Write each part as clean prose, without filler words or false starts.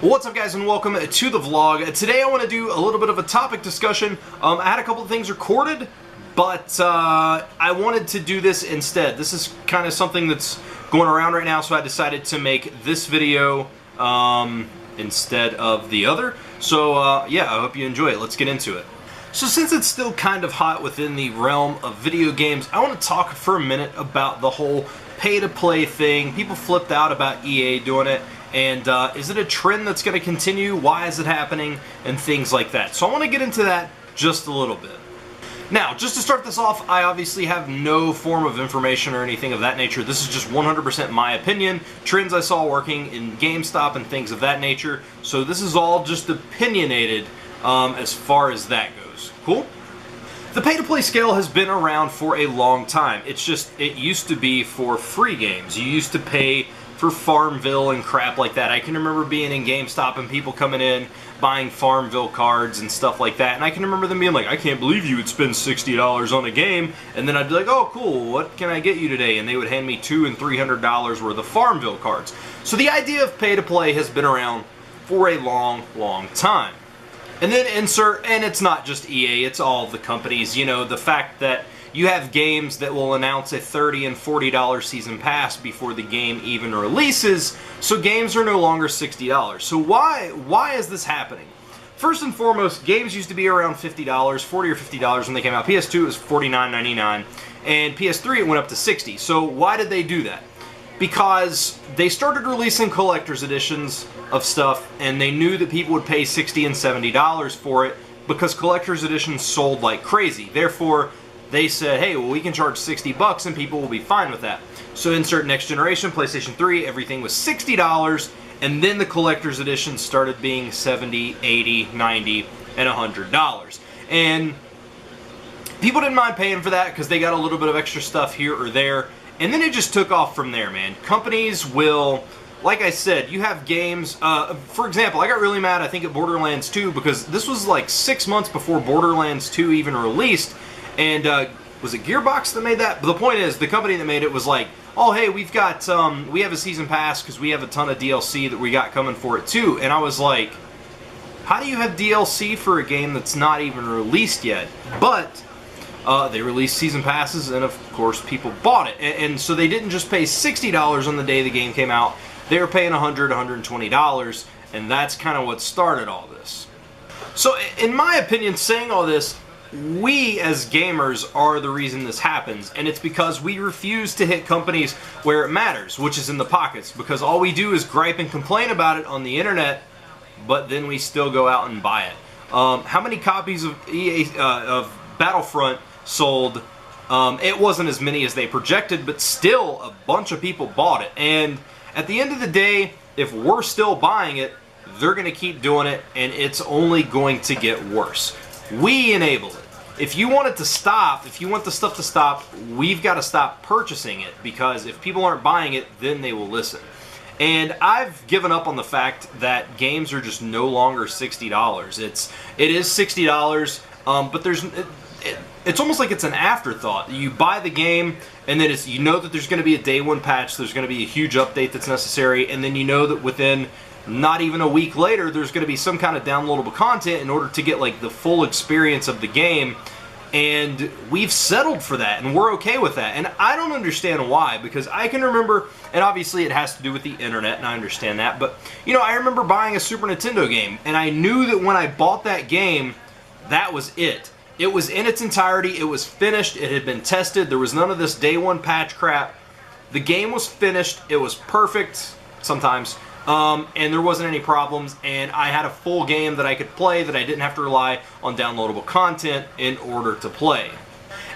What's up, guys, and welcome to the vlog. Today I want to do a little bit of a topic discussion. I had a couple of things recorded, but I wanted to do this instead. This is kind of something that's going around right now, so I decided to make this video instead of the other. So yeah, I hope you enjoy it. Let's get into it. So since it's still kind of hot within the realm of video games, I want to talk for a minute about the whole pay-to-play thing. People flipped out about EA doing it. And is it a trend that's going to continue? Why is it happening? And things like that. So I want to get into that just a little bit. Now, just to start this off, I obviously have no form of information or anything of that nature. This is just 100% my opinion, trends I saw working in GameStop and things of that nature. So this is all just opinionated as far as that goes. Cool? The pay-to-play scale has been around for a long time. It's just, it used to be for free games. You used to pay for Farmville and crap like that. I can remember being in GameStop and people coming in buying Farmville cards and stuff like that, and I can remember them being like, I can't believe you would spend $60 on a game, and then I'd be like, oh cool, what can I get you today? And they would hand me $200 and $300 worth of Farmville cards. So the idea of pay-to-play has been around for a long time. And then insert, and it's not just EA, it's all of the companies, you know, the fact that you have games that will announce a $30 and $40 season pass before the game even releases, so games are no longer $60. So why is this happening? First and foremost, games used to be around $50, $40 or $50 when they came out. PS2 it was $49.99, and PS3 it went up to $60. So why did they do that? Because they started releasing collector's editions of stuff, and they knew that people would pay $60 and $70 for it because collector's editions sold like crazy. Therefore, they said, hey, well, we can charge $60 and people will be fine with that. So insert next generation, PlayStation 3, everything was $60, and then the collector's edition started being $70, $80, $90, and $100. And people didn't mind paying for that because they got a little bit of extra stuff here or there, and then it just took off from there, man. Companies will, like I said, you have games, for example, I got really mad, I think, at Borderlands 2 because this was like 6 months before Borderlands 2 even released. And was it Gearbox that made that? But the point is, the company that made it was like, oh hey, we've got we have a season pass because we have a ton of DLC that we got coming for it too. And I was like, how do you have DLC for a game that's not even released yet? But they released season passes, and of course people bought it. And so they didn't just pay $60 on the day the game came out. They were paying $100, $120, and that's kind of what started all this. So in my opinion, saying all this, we as gamers are the reason this happens, and it's because we refuse to hit companies where it matters, which is in the pockets, because all we do is gripe and complain about it on the internet, but then we still go out and buy it. How many copies of of Battlefront sold? It wasn't as many as they projected, but still a bunch of people bought it, and at the end of the day, if we're still buying it, they're going to keep doing it, and it's only going to get worse. We enable it. If you want it to stop, if you want the stuff to stop, we've got to stop purchasing it, because if people aren't buying it, then they will listen. And I've given up on the fact that games are just no longer $60. It is $60, but it's almost like it's an afterthought. You buy the game, and then you know that there's going to be a day one patch, there's going to be a huge update that's necessary, and then you know that within not even a week later, there's going to be some kind of downloadable content in order to get like the full experience of the game, and we've settled for that, and we're okay with that. And I don't understand why, because I can remember, and obviously it has to do with the internet, and I understand that, but you know, I remember buying a Super Nintendo game, and I knew that when I bought that game, that was it. It was in its entirety, it was finished, it had been tested, there was none of this day one patch crap. The game was finished, it was perfect, sometimes. And there wasn't any problems, and I had a full game that I could play, that I didn't have to rely on downloadable content in order to play.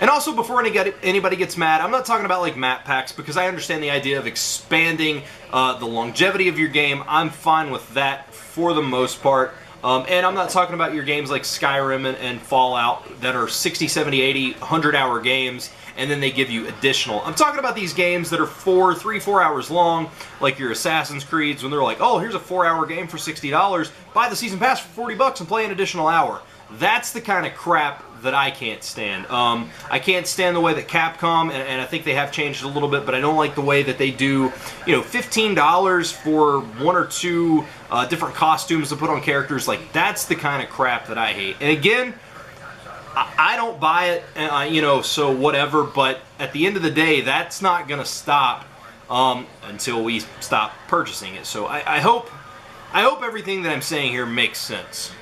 And also, before anybody gets mad, I'm not talking about like map packs, because I understand the idea of expanding the longevity of your game. I'm fine with that for the most part. And I'm not talking about your games like Skyrim and Fallout that are 60, 70, 80, 100-hour games, and then they give you additional. I'm talking about these games that are 3-4 hours long, like your Assassin's Creeds, when they're like, oh, here's a 4-hour game for $60, buy the season pass for $40 and play an additional hour. That's the kind of crap that I can't stand. I can't stand the way that Capcom, and I think they have changed a little bit, but I don't like the way that they do, you know, $15 for 1 or 2 different costumes to put on characters. Like, that's the kind of crap that I hate. And again, I don't buy it, you know, so whatever, but at the end of the day, that's not going to stop until we stop purchasing it. So I hope everything that I'm saying here makes sense.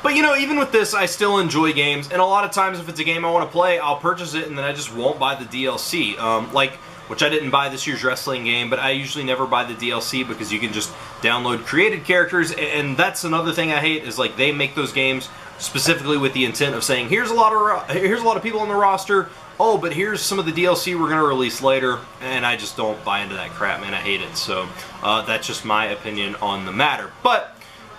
But, you know, even with this, I still enjoy games, and a lot of times if it's a game I want to play, I'll purchase it, and then I just won't buy the DLC. Which I didn't buy this year's wrestling game, but I usually never buy the DLC because you can just download created characters, and that's another thing I hate, is like they make those games specifically with the intent of saying, here's a lot of people on the roster, oh, but here's some of the DLC we're going to release later, and I just don't buy into that crap, man. I hate it. So that's just my opinion on the matter. But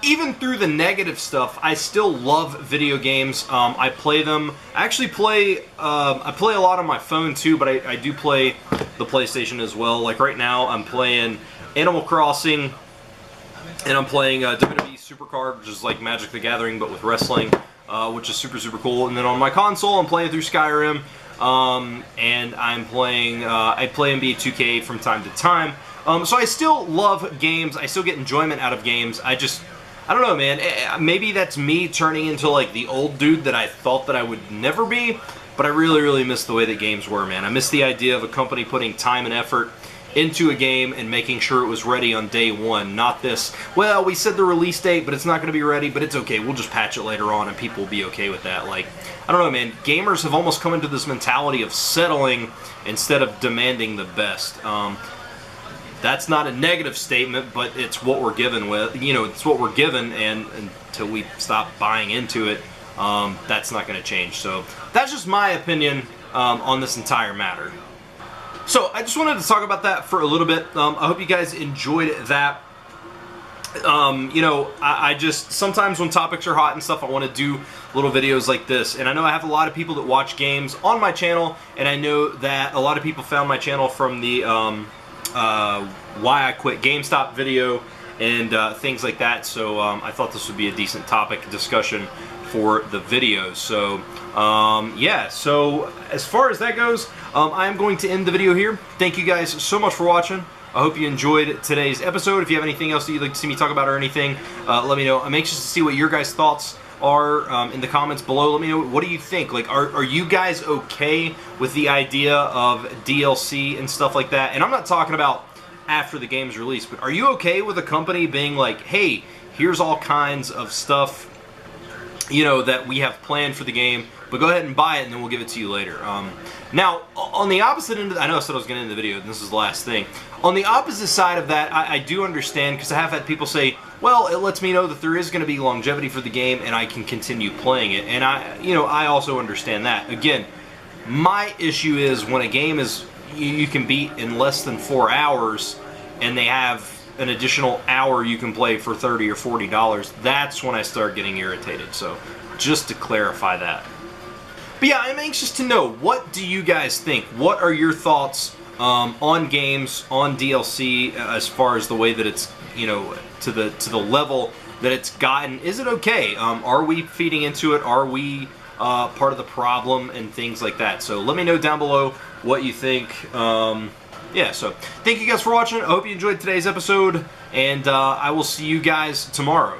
even through the negative stuff, I still love video games. I play them. I actually play. I play a lot on my phone too, but I do play the PlayStation as well. Like right now, I'm playing Animal Crossing, and I'm playing WWE Supercard, which is like Magic the Gathering but with wrestling, which is super cool. And then on my console, I'm playing through Skyrim, and I'm playing. I play NBA 2K from time to time. So I still love games. I still get enjoyment out of games. I don't know, man. Maybe that's me turning into like the old dude that I thought that I would never be, but I really miss the way that games were, man. I miss the idea of a company putting time and effort into a game and making sure it was ready on day one, not this, well, we said the release date, but it's not going to be ready, but it's okay, we'll just patch it later on and people will be okay with that. Like, I don't know, man. Gamers have almost come into this mentality of settling instead of demanding the best. That's not a negative statement, but it's what we're given with. You know, it's what we're given, and until we stop buying into it, that's not going to change. So that's just my opinion on this entire matter. So I just wanted to talk about that for a little bit. I hope you guys enjoyed that. You know, I just, sometimes when topics are hot and stuff, I want to do little videos like this. And I know I have a lot of people that watch games on my channel, and I know that a lot of people found my channel from the why I quit GameStop video and things like that. So I thought this would be a decent topic discussion for the videos. So yeah, so as far as that goes, I am going to end the video here. Thank you guys so much for watching. I hope you enjoyed today's episode. If you have anything else that you'd like to see me talk about or anything, let me know. I'm anxious to see what your guys' thoughts are in the comments below. Let me know, what do you think? Like, are you guys okay with the idea of DLC and stuff like that? And I'm not talking about after the game's released, but are you okay with a company being like, hey, here's all kinds of stuff, you know, that we have planned for the game, but go ahead and buy it and then we'll give it to you later. Now, on the opposite end of I know I said I was going to end the video, and this is the last thing. On the opposite side of that, I do understand, because I have had people say, well, it lets me know that there is going to be longevity for the game and I can continue playing it. And I also understand that. Again, my issue is when a game is you can beat in less than 4 hours and they have an additional hour you can play for $30 or $40, that's when I start getting irritated. So just to clarify that. But yeah, I'm anxious to know, what do you guys think? What are your thoughts on games, on DLC, as far as the way that it's, you know, to the level that it's gotten? Is it okay? Are we feeding into it? Are we part of the problem and things like that? So let me know down below what you think. Yeah, so thank you guys for watching. I hope you enjoyed today's episode, and I will see you guys tomorrow.